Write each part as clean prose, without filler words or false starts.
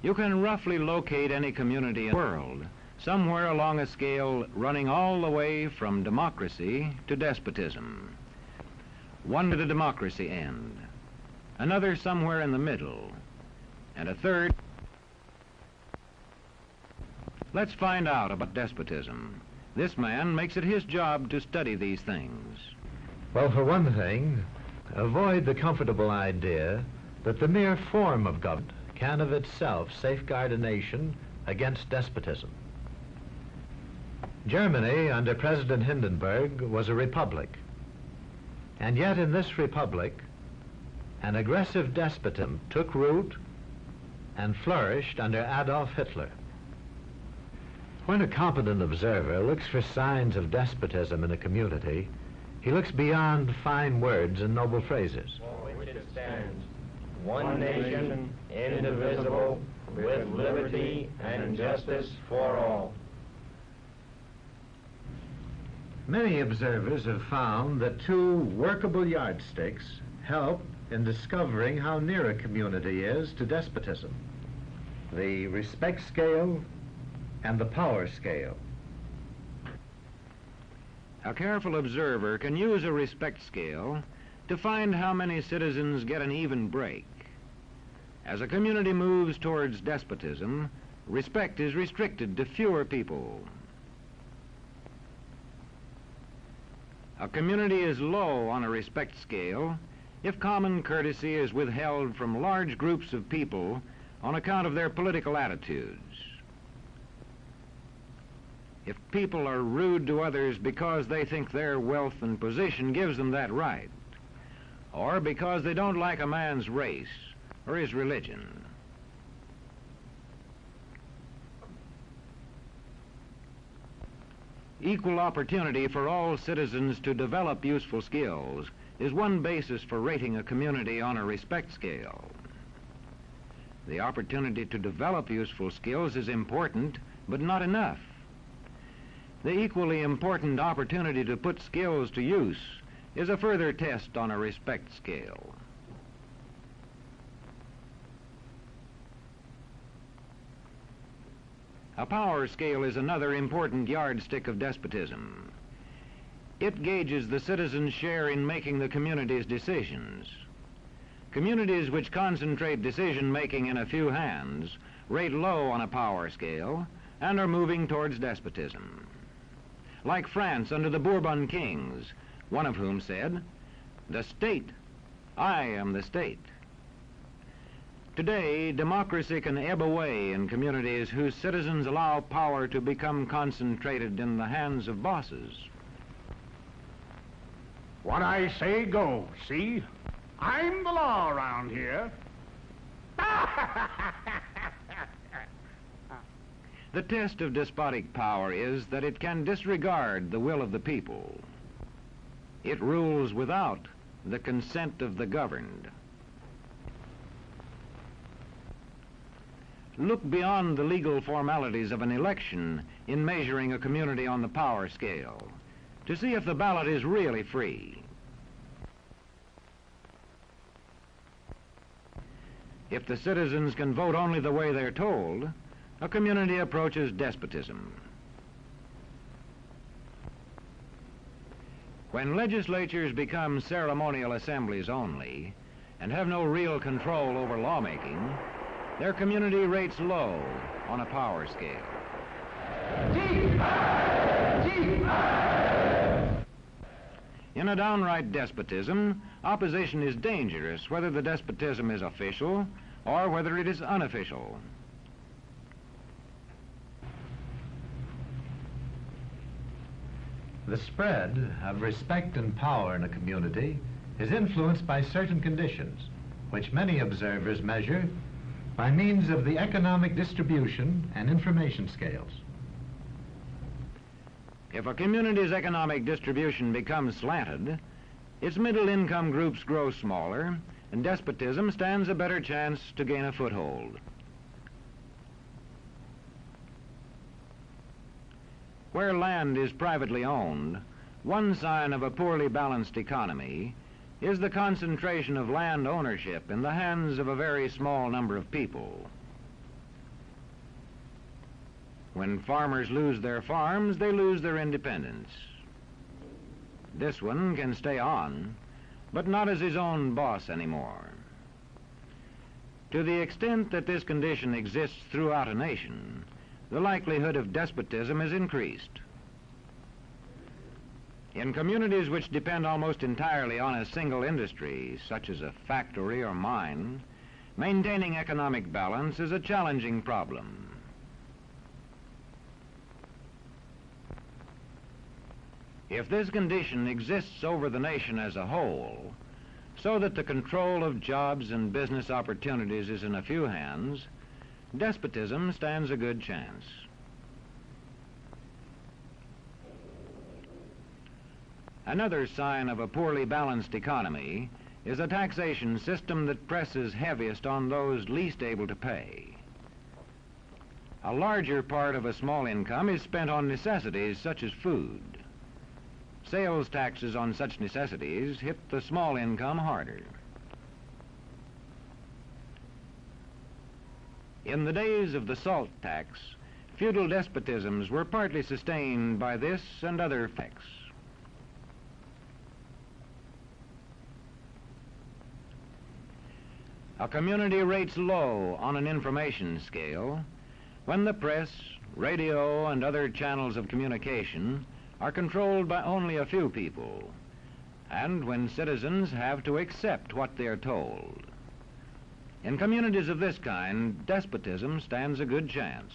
You can roughly locate any community in the world, somewhere along a scale running all the way from democracy to despotism. One to the democracy end, another somewhere in the middle, and a third. Let's find out about despotism. This man makes it his job to study these things. Well, for one thing, avoid the comfortable idea that the mere form of government can of itself safeguard a nation against despotism. Germany, under President Hindenburg, was a republic. And yet in this republic, an aggressive despotism took root and flourished under Adolf Hitler. When a competent observer looks for signs of despotism in a community, he looks beyond fine words and noble phrases. For which it stands, one nation, indivisible, with liberty and justice for all. Many observers have found that two workable yardsticks help in discovering how near a community is to despotism: the respect scale and the power scale. A careful observer can use a respect scale to find how many citizens get an even break. As a community moves towards despotism, respect is restricted to fewer people. A community is low on a respect scale if common courtesy is withheld from large groups of people on account of their political attitudes. If people are rude to others because they think their wealth and position gives them that right, or because they don't like a man's race or his religion. Equal opportunity for all citizens to develop useful skills is one basis for rating a community on a respect scale. The opportunity to develop useful skills is important, but not enough. The equally important opportunity to put skills to use is a further test on a respect scale. A power scale is another important yardstick of despotism. It gauges the citizens' share in making the community's decisions. Communities which concentrate decision-making in a few hands rate low on a power scale and are moving towards despotism. Like France under the Bourbon kings, one of whom said, "The state, I am the state." Today, democracy can ebb away in communities whose citizens allow power to become concentrated in the hands of bosses. What I say goes, see? I'm the law around here. The test of despotic power is that it can disregard the will of the people. It rules without the consent of the governed. Look beyond the legal formalities of an election in measuring a community on the power scale to see if the ballot is really free. If the citizens can vote only the way they're told, a community approaches despotism. When legislatures become ceremonial assemblies only and have no real control over lawmaking, their community rates low on a power scale. In a downright despotism, opposition is dangerous, whether the despotism is official or whether it is unofficial. The spread of respect and power in a community is influenced by certain conditions, which many observers measure by means of the economic distribution and information scales. If a community's economic distribution becomes slanted, its middle-income groups grow smaller, and despotism stands a better chance to gain a foothold. Where land is privately owned, one sign of a poorly balanced economy is the concentration of land ownership in the hands of a very small number of people. When farmers lose their farms, they lose their independence. This one can stay on, but not as his own boss anymore. To the extent that this condition exists throughout a nation, the likelihood of despotism is increased. In communities which depend almost entirely on a single industry, such as a factory or mine, maintaining economic balance is a challenging problem. If this condition exists over the nation as a whole, so that the control of jobs and business opportunities is in a few hands, despotism stands a good chance. Another sign of a poorly balanced economy is a taxation system that presses heaviest on those least able to pay. A larger part of a small income is spent on necessities such as food. Sales taxes on such necessities hit the small income harder. In the days of the salt tax, feudal despotisms were partly sustained by this and other effects. A community rates low on an information scale when the press, radio, and other channels of communication are controlled by only a few people, and when citizens have to accept what they're told. In communities of this kind, despotism stands a good chance.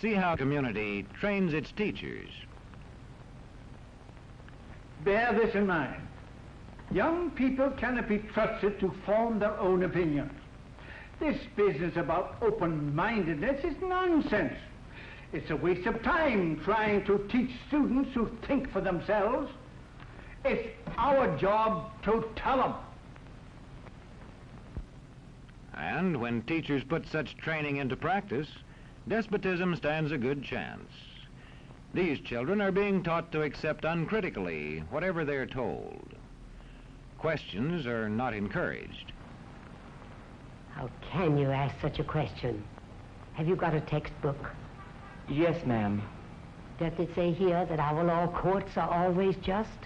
See how a community trains its teachers. Bear this in mind. Young people cannot be trusted to form their own opinions. This business about open-mindedness is nonsense. It's a waste of time trying to teach students to think for themselves. It's our job to tell them. And when teachers put such training into practice, despotism stands a good chance. These children are being taught to accept uncritically whatever they're told. Questions are not encouraged. How can you ask such a question? Have you got a textbook? Yes, ma'am. Does it say here that our law courts are always just?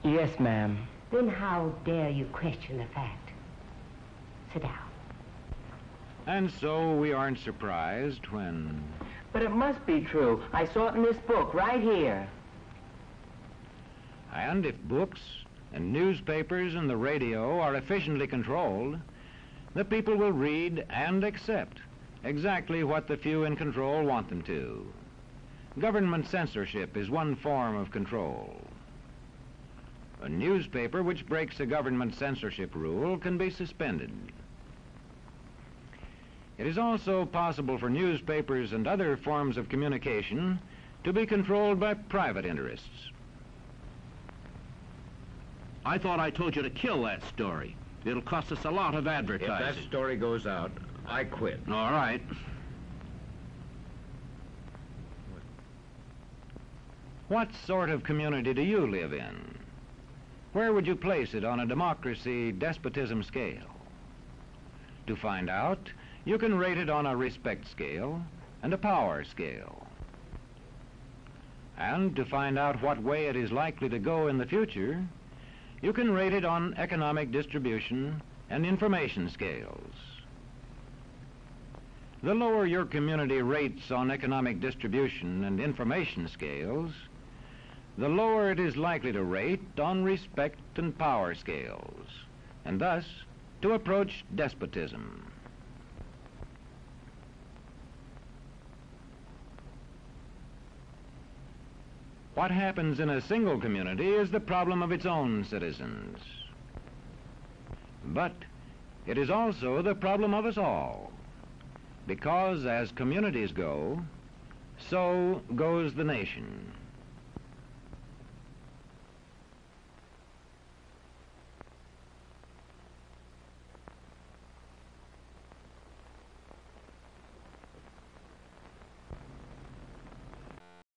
Yes, ma'am. Then how dare you question the fact? Sit down. And so we aren't surprised when... But it must be true. I saw it in this book right here. And if books and newspapers and the radio are efficiently controlled, the people will read and accept exactly what the few in control want them to. Government censorship is one form of control. A newspaper which breaks a government censorship rule can be suspended. It is also possible for newspapers and other forms of communication to be controlled by private interests. I thought I told you to kill that story. It'll cost us a lot of advertising. If that story goes out, I quit. All right. What sort of community do you live in? Where would you place it on a democracy-despotism scale? To find out, you can rate it on a respect scale and a power scale. And to find out what way it is likely to go in the future, you can rate it on economic distribution and information scales. The lower your community rates on economic distribution and information scales, the lower it is likely to rate on respect and power scales, and thus to approach despotism. What happens in a single community is the problem of its own citizens. But it is also the problem of us all, because as communities go, so goes the nation.